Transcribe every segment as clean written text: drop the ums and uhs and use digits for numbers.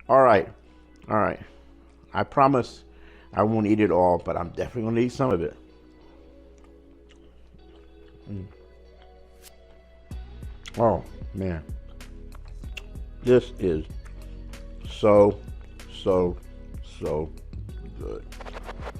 All right, all right. I promise I won't eat it all, but I'm definitely gonna eat some of it. Mm. Oh man, this is so, so, so good.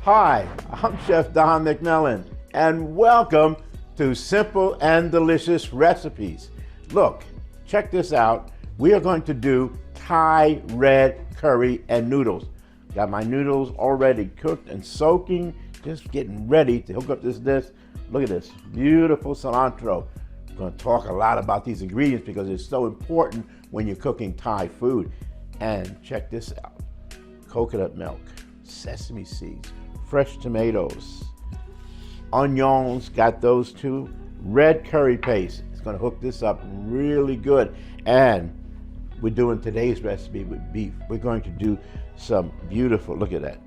Hi, I'm Chef Don McMillan, and welcome to Simple and Delicious Recipes. Look, check this out. We are going to do Thai red curry and noodles. Got my noodles already cooked and soaking, just getting ready to hook up this dish. Look at this, beautiful cilantro. I'm going to talk a lot about these ingredients because it's so important when you're cooking Thai food. And check this out, coconut milk, sesame seeds, fresh tomatoes, onions, got those too, red curry paste. It's going to hook this up really good. And we're doing today's recipe with beef. We're going to do some beautiful, look at that,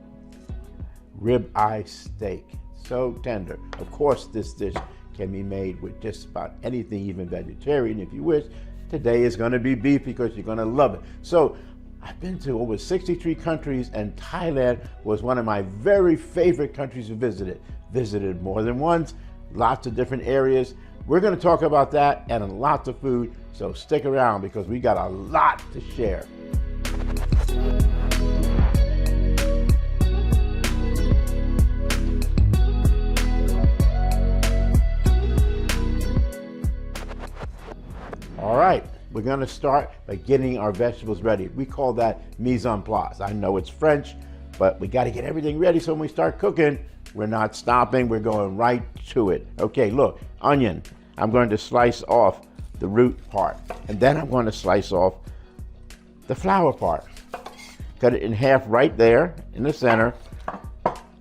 ribeye steak, so tender. Of course, this dish can be made with just about anything, even vegetarian if you wish. Today is going to be beef because you're going to love it. So I've been to over 63 countries, and Thailand was one of my very favorite countries to visit. Visited more than once, lots of different areas. We're going to talk about that and lots of food, so stick around because we got a lot to share. All right, we're going to start by getting our vegetables ready. We call that mise en place. I know it's French, but we got to get everything ready so when we start cooking, we're not stopping, we're going right to it. Okay, look, onion. I'm going to slice off the root part, and then I'm going to slice off the flower part. Cut it in half right there in the center.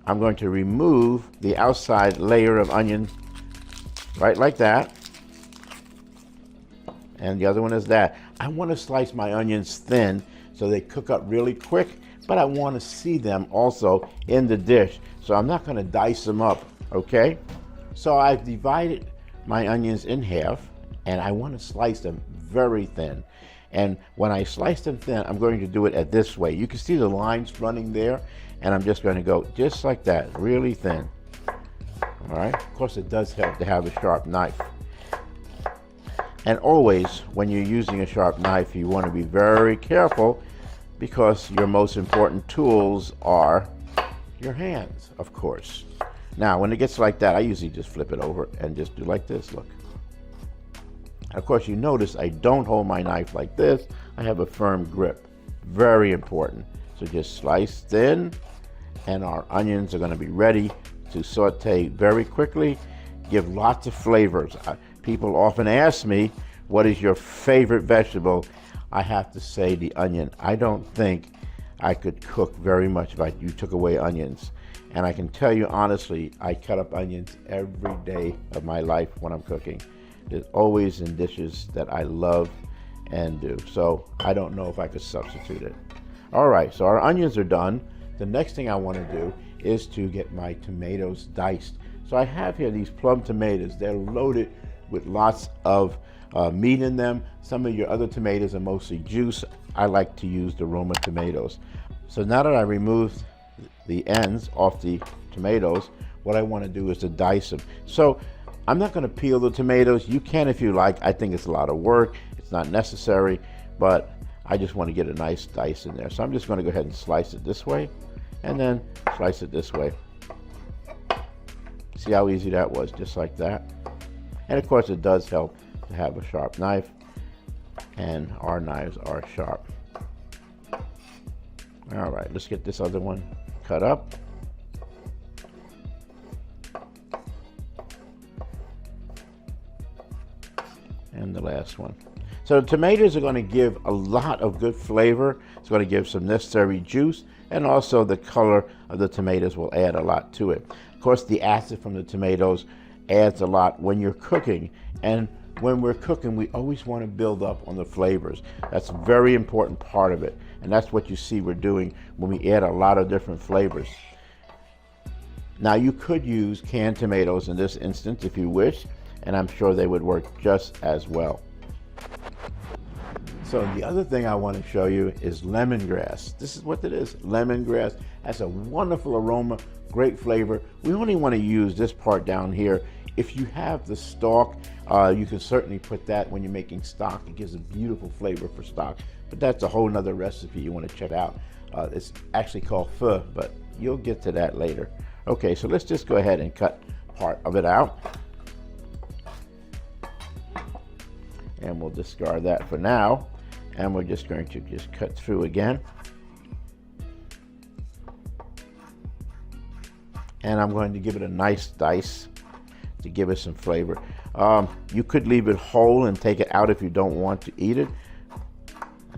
I'm going to remove the outside layer of onion, right like that. And the other one is that. I want to slice my onions thin so they cook up really quick, but I want to see them also in the dish. So I'm not going to dice them up, okay? So I've divided my onions in half, and I want to slice them very thin. And when I slice them thin, I'm going to do it at this way. You can see the lines running there, and I'm just going to go just like that, really thin. All right, of course it does help to have a sharp knife. And always, when you're using a sharp knife, you want to be very careful because your most important tools are your hands, of course. Now, when it gets like that, I usually just flip it over and just do like this, look. And of course, you notice I don't hold my knife like this. I have a firm grip, very important. So just slice thin, and our onions are gonna be ready to saute very quickly, give lots of flavors. People often ask me, what is your favorite vegetable? I have to say the onion. I don't think I could cook very much if you took away onions. And I can tell you honestly, I cut up onions every day of my life when I'm cooking. It's always in dishes that I love and do. So I don't know if I could substitute it. All right, so our onions are done. The next thing I want to do is to get my tomatoes diced. So I have here these plum tomatoes. They're loaded with lots of meat in them. Some of your other tomatoes are mostly juice. I like to use the Roma tomatoes. So now that I removed the ends off the tomatoes, what I want to do is to dice them. So I'm not going to peel the tomatoes. You can if you like. I think it's a lot of work. It's not necessary, but I just want to get a nice dice in there. So I'm just going to go ahead and slice it this way and then slice it this way. See how easy that was, just like that. And of course it does help to have a sharp knife, and our knives are sharp. All right, let's get this other one cut up. And the last one. So the tomatoes are going to give a lot of good flavor. It's going to give some necessary juice, and also the color of the tomatoes will add a lot to it. Of course, the acid from the tomatoes adds a lot when you're cooking, and when we're cooking, we always want to build up on the flavors. That's a very important part of it, and that's what you see we're doing when we add a lot of different flavors. Now, you could use canned tomatoes in this instance if you wish, and I'm sure they would work just as well. So the other thing I want to show you is lemongrass. This is what it is, lemongrass. Has a wonderful aroma, great flavor. We only want to use this part down here. If you have the stalk, you can certainly put that when you're making stock. It gives a beautiful flavor for stock, but that's a whole nother recipe you want to check out. It's actually called pho, but you'll get to that later. Okay, so let's just go ahead and cut part of it out. And we'll discard that for now. And we're just going to just cut through again. And I'm going to give it a nice dice to give it some flavor. You could leave it whole and take it out if you don't want to eat it.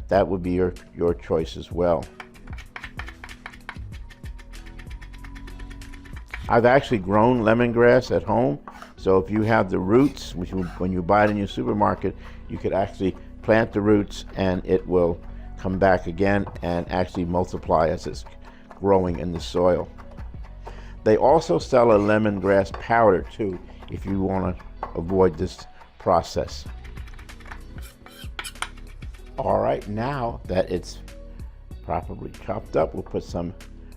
That would be your choice as well. I've actually grown lemongrass at home. So if you have the roots, which when you buy it in your supermarket, you could actually plant the roots and it will come back again and actually multiply as it's growing in the soil. They also sell a lemongrass powder too, if you want to avoid this process. All right, now that it's properly chopped up, we'll put some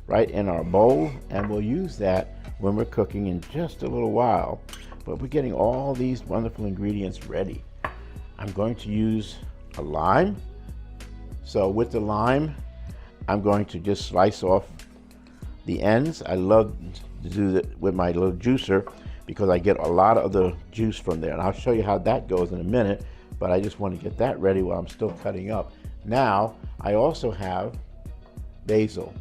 right in our bowl, and we'll use that when we're cooking in just a little while. But we're getting all these wonderful ingredients ready. I'm going to use a lime. So with the lime, I'm going to just slice off the ends. I love to do that with my little juicer because I get a lot of the juice from there. And I'll show you how that goes in a minute, but I just want to get that ready while I'm still cutting up. Now, I also have basil,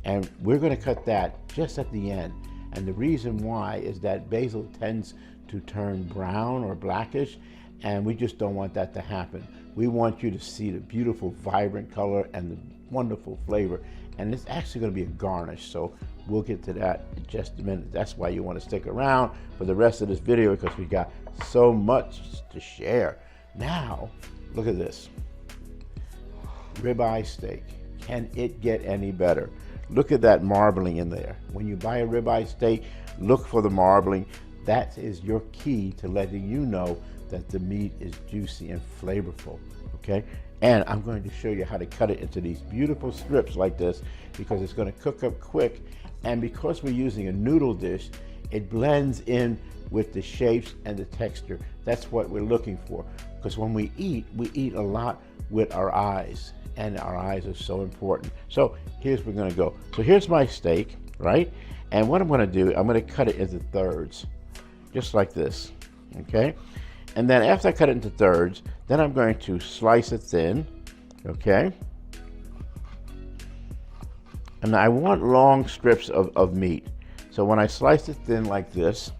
and we're going to cut that just at the end. And the reason why is that basil tends to turn brown or blackish, and we just don't want that to happen. We want you to see the beautiful, vibrant color and the wonderful flavor. And it's actually going to be a garnish, so we'll get to that in just a minute. That's why you want to stick around for the rest of this video, because we got so much to share. Now, look at this. Ribeye steak. Can it get any better? Look at that marbling in there. When you buy a ribeye steak, look for the marbling. That is your key to letting you know that the meat is juicy and flavorful, okay? And I'm going to show you how to cut it into these beautiful strips like this, because it's going to cook up quick. And because we're using a noodle dish, it blends in with the shapes and the texture. That's what we're looking for. Because when we eat a lot with our eyes, and our eyes are so important. So here's where we're going to go. So here's my steak, right? And what I'm going to do, I'm going to cut it into thirds, just like this, okay? And then after I cut it into thirds, then I'm going to slice it thin, okay? And I want long strips of meat. So when I slice it thin like this,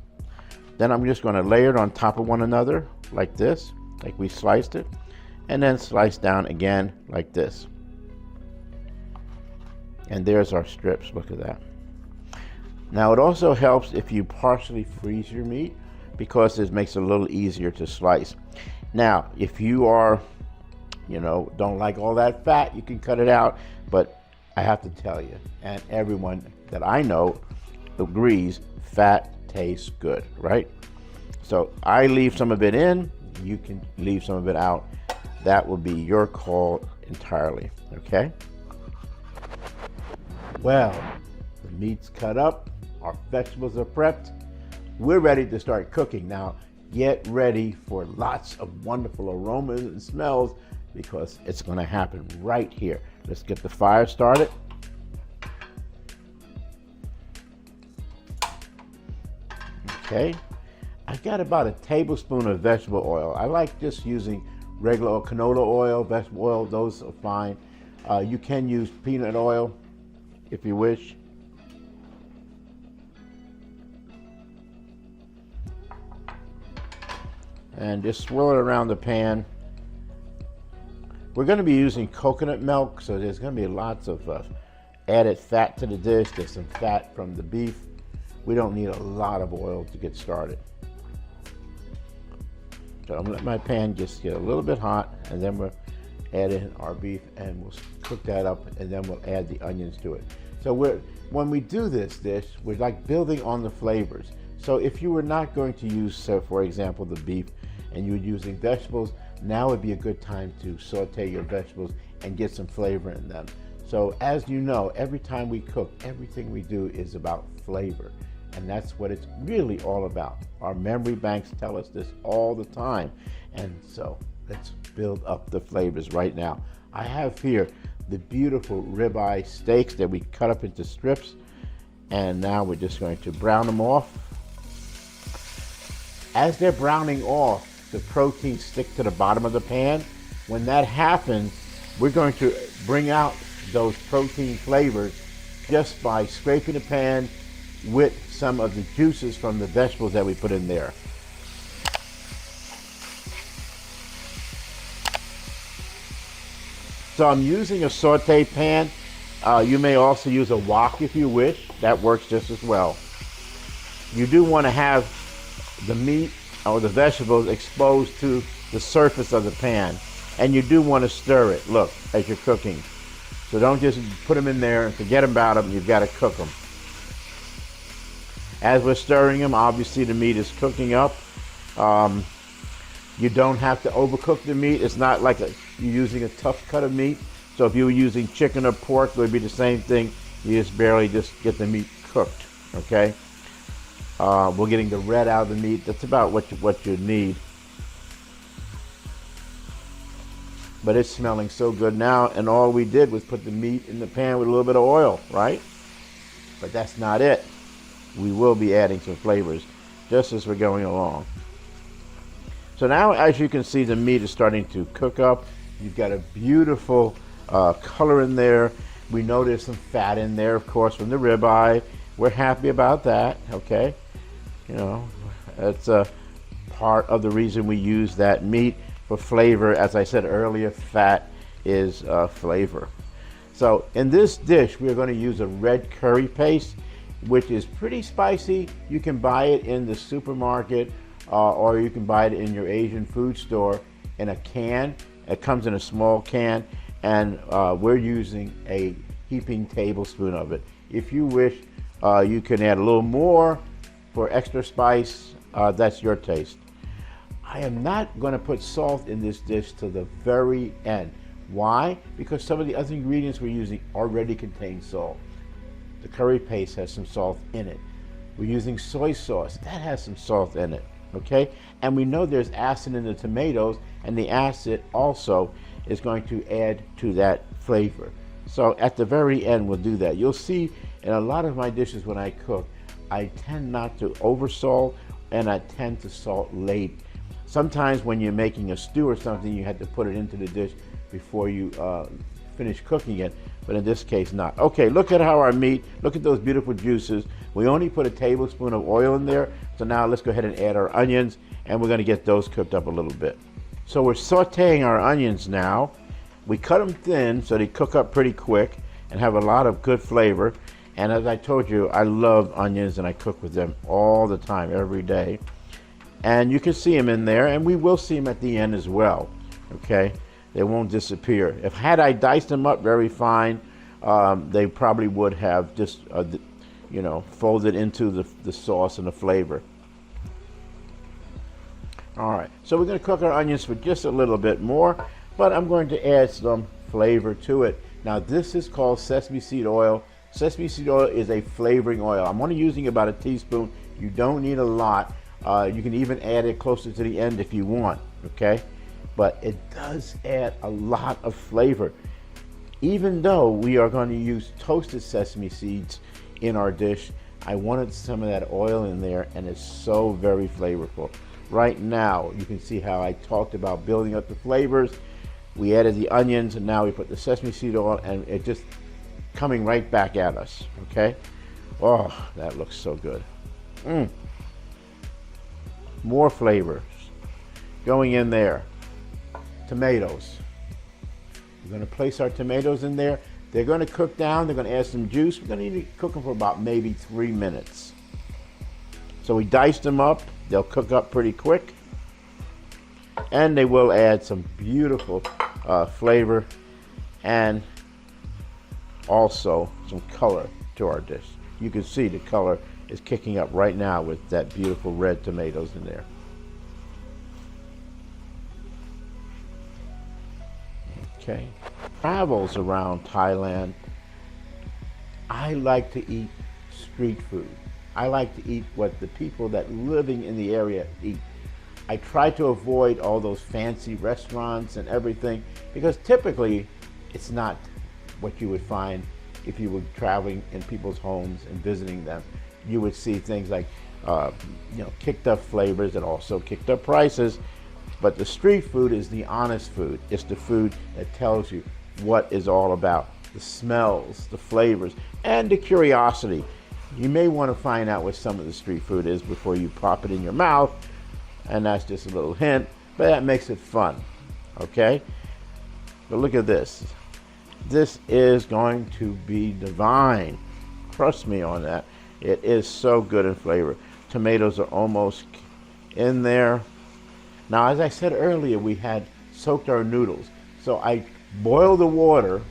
then I'm just going to layer it on top of one another like this, like we sliced it, and then slice down again like this. And there's our strips, look at that. Now it also helps if you partially freeze your meat, because it makes it a little easier to slice. Now, if you are, don't like all that fat, you can cut it out, but I have to tell you, and everyone that I know agrees, fat tastes good, right? So I leave some of it in, you can leave some of it out. That will be your call entirely, okay? Well, the meat's cut up, our vegetables are prepped. We're ready to start cooking. Now, get ready for lots of wonderful aromas and smells, because it's gonna happen right here. Let's get the fire started. Okay, I've got about a tablespoon of vegetable oil. I like just using regular oil, canola oil, vegetable oil, those are fine. You can use peanut oil if you wish. And just swirl it around the pan. We're going to be using coconut milk, so there's going to be lots of added fat to the dish. There's some fat from the beef. We don't need a lot of oil to get started. So I'm going to let my pan just get a little bit hot, and then we'll add in our beef and we'll cook that up, and then we'll add the onions to it. So when we do this dish, we're like building on the flavors. So if you were not going to use, so for example, the beef, and you're using vegetables, Now would be a good time to saute your vegetables and get some flavor in them. So as you know, every time we cook, everything we do is about flavor. And that's what it's really all about. Our memory banks tell us this all the time. And so let's build up the flavors right now. I have here the beautiful ribeye steaks that we cut up into strips. And now we're just going to brown them off. As they're browning off, the protein stick to the bottom of the pan. When that happens, we're going to bring out those protein flavors just by scraping the pan with some of the juices from the vegetables that we put in there. So I'm using a saute pan. You may also use a wok if you wish. That works just as well. You do want to have the meat or the vegetables exposed to the surface of the pan. And you do want to stir it, look, as you're cooking. So don't just put them in there and forget about them. You've got to cook them. As we're stirring them, obviously the meat is cooking up. You don't have to overcook the meat. It's not like you're using a tough cut of meat. So if you were using chicken or pork, it would be the same thing. You just barely just get the meat cooked, okay? We're getting the red out of the meat. That's about what you need. But it's smelling so good now, and all we did was put the meat in the pan with a little bit of oil, right? But that's not it. We will be adding some flavors just as we're going along. So now, as you can see, the meat is starting to cook up. You've got a beautiful color in there. We know there's some fat in there, of course, from the ribeye. We're happy about that, okay? You know, that's a part of the reason we use that meat for flavor. As I said earlier, fat is flavor. So in this dish, we're going to use a red curry paste, which is pretty spicy. You can buy it in the supermarket or you can buy it in your Asian food store in a can. It comes in a small can, and we're using a heaping tablespoon of it. If you wish, you can add a little more for extra spice. That's your taste. I am not going to put salt in this dish to the very end. Why? Because some of the other ingredients we're using already contain salt. The curry paste has some salt in it. We're using soy sauce. That has some salt in it, okay? And we know there's acid in the tomatoes, and the acid also is going to add to that flavor. So at the very end, we'll do that. You'll see in a lot of my dishes when I cook, I tend not to oversalt, and I tend to salt late. Sometimes when you're making a stew or something, you have to put it into the dish before you finish cooking it, but in this case not. Okay, look at how our meat, look at those beautiful juices. We only put a tablespoon of oil in there, so now let's go ahead and add our onions, and we're gonna get those cooked up a little bit. So we're sauteing our onions now. We cut them thin so they cook up pretty quick and have a lot of good flavor. And as I told you, I love onions and I cook with them all the time, every day. And you can see them in there, and we will see them at the end as well, okay? They won't disappear. Had I diced them up very fine, they probably would have just, you know, folded into the sauce and the flavor. All right, so we're gonna cook our onions for just a little bit more, but I'm going to add some flavor to it. Now this is called sesame seed oil. Sesame seed oil is a flavoring oil. I'm only using about a teaspoon. You don't need a lot. You can even add it closer to the end if you want, okay? But it does add a lot of flavor. Even though we are going to use toasted sesame seeds in our dish, I wanted some of that oil in there, and it's so very flavorful. Right now, you can see how I talked about building up the flavors. We added the onions, and now we put the sesame seed oil, and it just coming right back at us, okay? Oh, that looks so good. More flavors going in there. Tomatoes. We're going to place our tomatoes in there. They're going to cook down. They're going to add some juice. We're going to need to cook them for about maybe 3 minutes. So we diced them up. They'll cook up pretty quick. And they will add some beautiful flavor and also some color to our dish. You can see the color is kicking up right now with that beautiful red tomatoes in there. Okay. Travels around Thailand. I like to eat street food. I like to eat what the people that living in the area eat. I try to avoid all those fancy restaurants and everything because typically it's not what you would find if you were traveling in people's homes and visiting them. You would see things like kicked up flavors and also kicked up prices. But the street food is the honest food. It's the food that tells you what it's all about. The smells, the flavors, and the curiosity. You may want to find out what some of the street food is before you pop it in your mouth. And that's just a little hint, but that makes it fun, okay? But look at this. This is going to be divine. Trust me on that. It is so good in flavor. Tomatoes are almost in there. Now, as I said earlier, we had soaked our noodles. So I boil the water,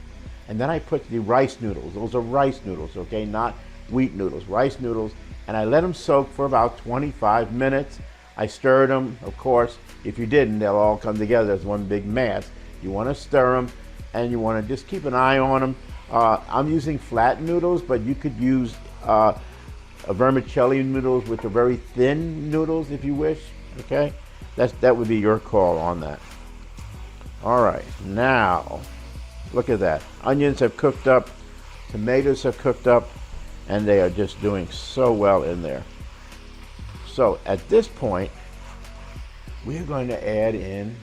and then I put the rice noodles. Those are rice noodles, okay? Not wheat noodles, rice noodles. And I let them soak for about 25 minutes. I stirred them, of course. If you didn't, they'll all come together as one big mass. You want to stir them, and you want to just keep an eye on them. I'm using flat noodles, but you could use a vermicelli noodles, which are very thin noodles, if you wish. Okay, that would be your call on that. All right, now look at that. Onions have cooked up, tomatoes have cooked up, and they are just doing so well in there. So at this point, we're going to add in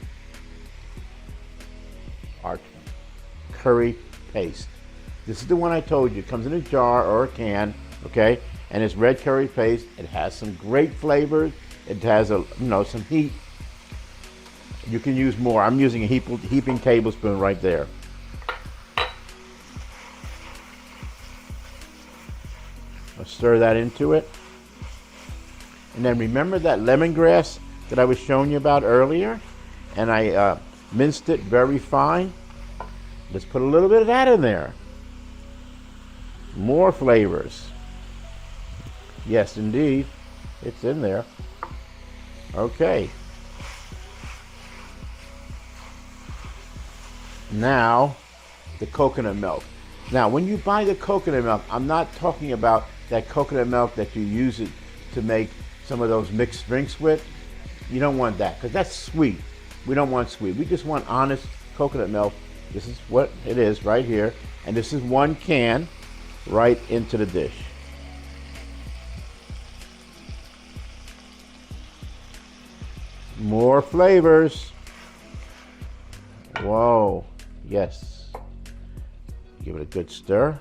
our curry paste. This is the one I told you. It comes in a jar or a can, okay? And it's red curry paste. It has some great flavors. It has some heat. You can use more. I'm using a heaping tablespoon right there. I'll stir that into it. And then remember that lemongrass that I was showing you about earlier? And I minced it very fine. Let's put a little bit of that in there. More flavors. Yes, indeed. It's in there. Okay. Now, the coconut milk. Now, when you buy the coconut milk, I'm not talking about that coconut milk that you use it to make some of those mixed drinks with. You don't want that because that's sweet. We don't want sweet. We just want honest coconut milk. This is what it is right here. And this is one can right into the dish. More flavors. Whoa, yes. Give it a good stir.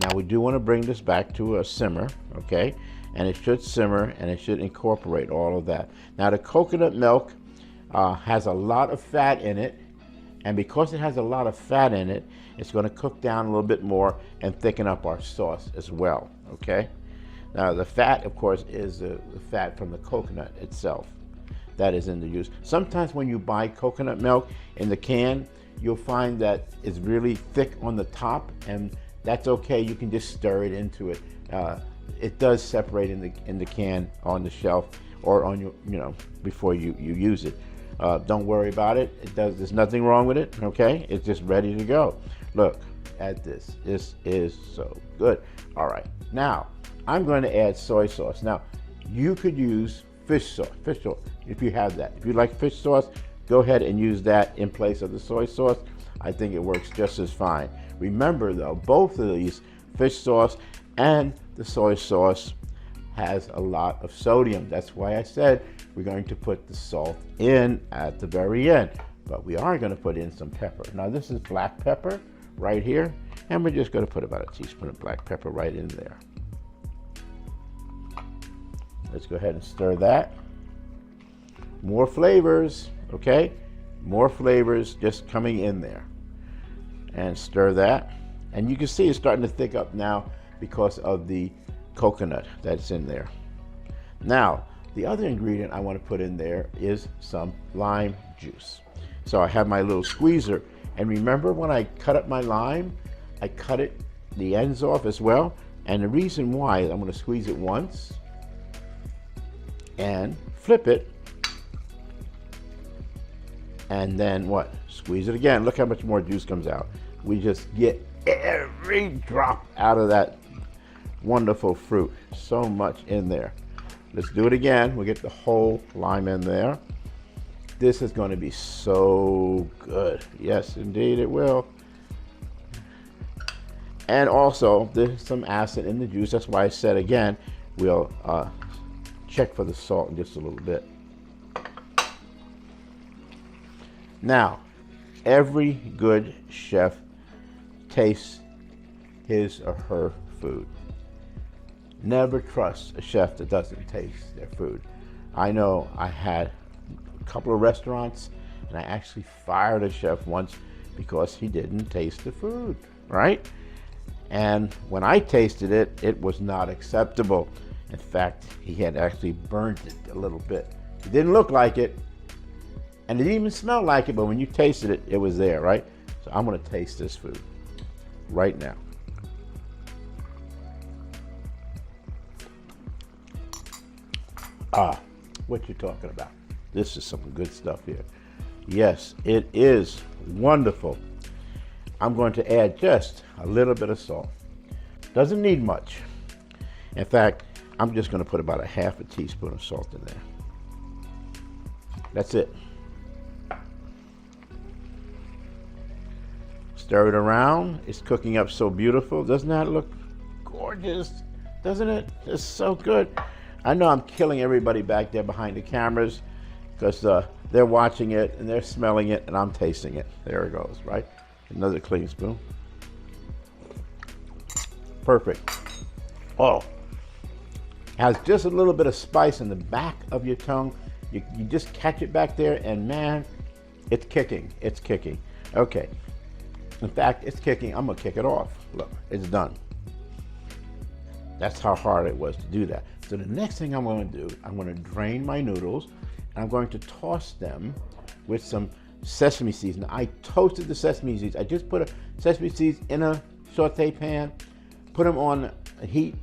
Now we do want to bring this back to a simmer, okay? And it should simmer and it should incorporate all of that. Now the coconut milk has a lot of fat in it, and because it has a lot of fat in it, it's going to cook down a little bit more and thicken up our sauce as well, okay? Now the fat, of course, is the fat from the coconut itself that is in the use. Sometimes when you buy coconut milk in the can, you'll find that it's really thick on the top, and that's okay. You can just stir it into it. It does separate in the can on the shelf or on your, before you use it. Don't worry about it. There's nothing wrong with it. Okay, it's just ready to go. Look at this. This is so good. All right, now I'm going to add soy sauce. Now you could use fish sauce if you have that. If you like fish sauce, go ahead and use that in place of the soy sauce. I think it works just as fine. Remember though, both of these, fish sauce and the soy sauce, has a lot of sodium. That's why I said we're going to put the salt in at the very end. But we are going to put in some pepper. Now this is black pepper right here, and we're just going to put about a teaspoon of black pepper right in there. Let's go ahead and stir that. More flavors, okay? More flavors just coming in there. And stir that. And you can see it's starting to thick up now because of the coconut that's in there. Now, the other ingredient I want to put in there is some lime juice. So I have my little squeezer. And remember when I cut up my lime, I cut the ends off as well. And the reason why is I'm going to squeeze it once and flip it And then what? Squeeze it again. Look how much more juice comes out. We just get every drop out of that wonderful fruit. So much in there. Let's do it again. We'll get the whole lime in there. This is going to be so good. Yes, indeed it will. And also, there's some acid in the juice. That's why I said again, we'll check for the salt in just a little bit. Now, every good chef tastes his or her food. Never trust a chef that doesn't taste their food. I know I had a couple of restaurants and I actually fired a chef once because he didn't taste the food, right? And when I tasted it, it was not acceptable. In fact, he had actually burnt it a little bit. It didn't look like it, and it didn't even smell like it, but when you tasted it, it was there, right? So I'm gonna taste this food right now. Ah, what you talking about? This is some good stuff here. Yes, it is wonderful. I'm going to add just a little bit of salt. Doesn't need much. In fact, I'm just going to put about a half a teaspoon of salt in there. That's it. Stir it around. It's cooking up so beautiful. Doesn't that look gorgeous? Doesn't it? It's so good. I know I'm killing everybody back there behind the cameras because they're watching it and they're smelling it and I'm tasting it. There it goes, right? Another clean spoon. Perfect. Oh, has just a little bit of spice in the back of your tongue. You just catch it back there and man, it's kicking. It's kicking. Okay. In fact, it's kicking. I'm gonna kick it off. Look, it's done. That's how hard it was to do that. So the next thing I'm going to do, I'm going to drain my noodles and I'm going to toss them with some sesame seeds. Now, I toasted the sesame seeds. I just put sesame seeds in a saute pan, put them on heat,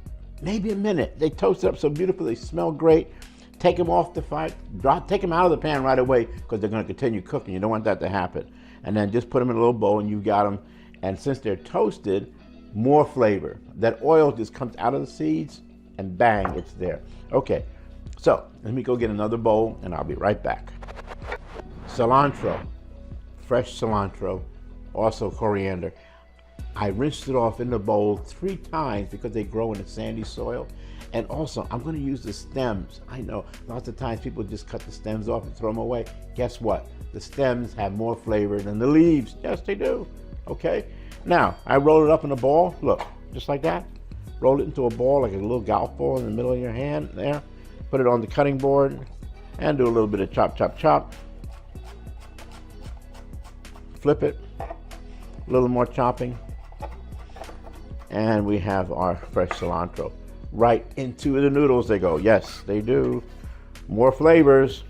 maybe a minute. They toasted up so beautiful, they smell great. Take them off the fire, take them out of the pan right away because they're going to continue cooking. You don't want that to happen. And then just put them in a little bowl and you've got them. And since they're toasted, more flavor. That oil just comes out of the seeds and bang, it's there. Okay, so let me go get another bowl and I'll be right back. Cilantro, fresh cilantro, also coriander. I rinsed it off in the bowl 3 times because they grow in a sandy soil. And also, I'm going to use the stems. I know lots of times people just cut the stems off and throw them away. Guess what? The stems have more flavor than the leaves. Yes, they do. Okay? Now, I roll it up in a ball. Look, just like that. Roll it into a ball, like a little golf ball in the middle of your hand there. Put it on the cutting board and do a little bit of chop, chop, chop. Flip it. A little more chopping. And we have our fresh cilantro. Right into the noodles they go. Yes, they do. More flavors.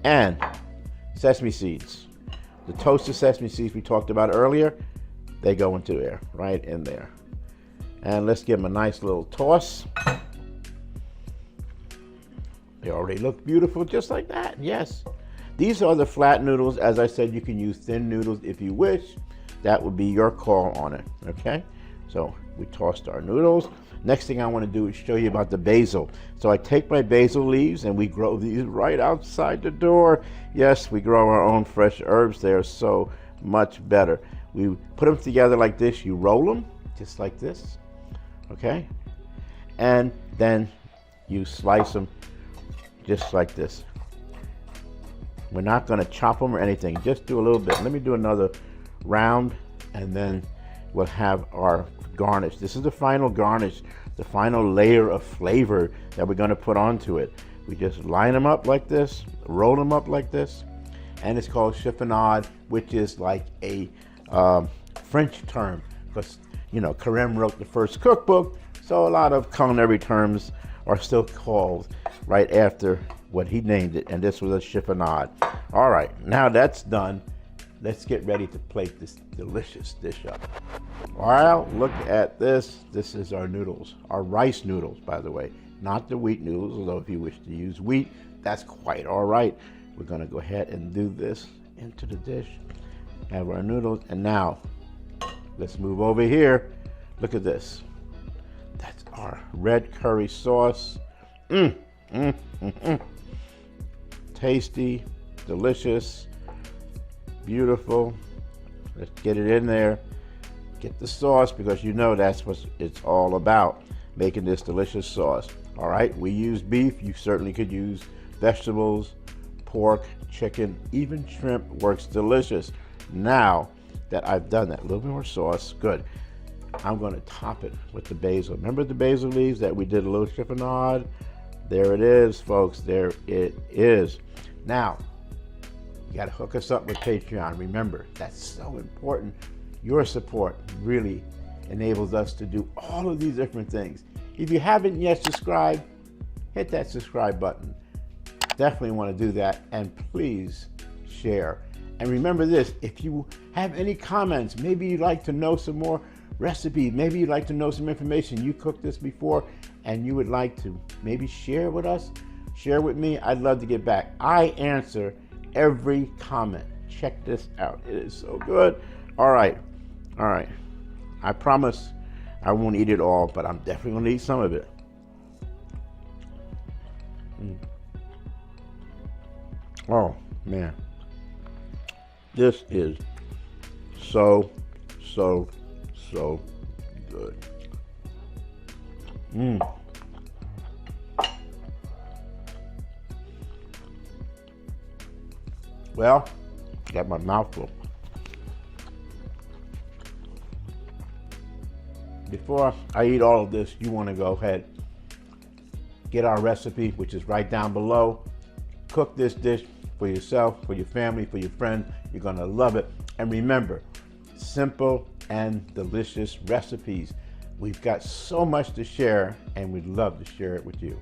And sesame seeds. The toasted sesame seeds we talked about earlier, they go into there, right in there. And let's give them a nice little toss. They already look beautiful just like that, yes. These are the flat noodles. As I said, you can use thin noodles if you wish. That would be your call on it, okay? So we tossed our noodles. Next thing I want to do is show you about the basil. So I take my basil leaves and we grow these right outside the door. Yes, we grow our own fresh herbs. They are so much better. We put them together like this. You roll them just like this, okay? And then you slice them just like this. We're not going to chop them or anything. Just do a little bit. Let me do another round and then we'll have our garnish. This is the final garnish, the final layer of flavor that we're going to put onto it. We just line them up like this, roll them up like this, and it's called chiffonade, which is like a French term because, you know, Carême wrote the first cookbook, so a lot of culinary terms are still called right after what he named it, and this was a chiffonade. All right, now that's done. Let's get ready to plate this delicious dish up. Well, look at this. This is our noodles, our rice noodles, by the way, not the wheat noodles, although if you wish to use wheat, that's quite all right. We're gonna go ahead and do this into the dish. Have our noodles, and now let's move over here. Look at this. That's our red curry sauce. Tasty, delicious, beautiful. Let's get it in there. Get the sauce, because you know that's what it's all about, making this delicious sauce. All right, we use beef. You certainly could use vegetables, pork, chicken, even shrimp works delicious. Now that I've done that, a little bit more sauce, good. I'm going to top it with the basil. Remember the basil leaves that we did a little chiffonade? There it is, folks. There it is. Now, you got to hook us up with Patreon. Remember, that's so important. Your support really enables us to do all of these different things. If you haven't yet subscribed, hit that subscribe button. Definitely want to do that, and please share. And remember this, if you have any comments, maybe you'd like to know some more recipes, maybe you'd like to know some information, you cooked this before and you would like to maybe share with us, share with me, I'd love to get back. I answer every comment. Check this out, it is so good. All right, I promise I won't eat it all, but I'm definitely gonna eat some of it. Oh man, this is so good. Well, got my mouth full. Before I eat all of this, you want to go ahead, get our recipe, which is right down below. Cook this dish for yourself, for your family, for your friends. You're gonna love it. And remember, simple and delicious recipes. We've got so much to share, and we'd love to share it with you.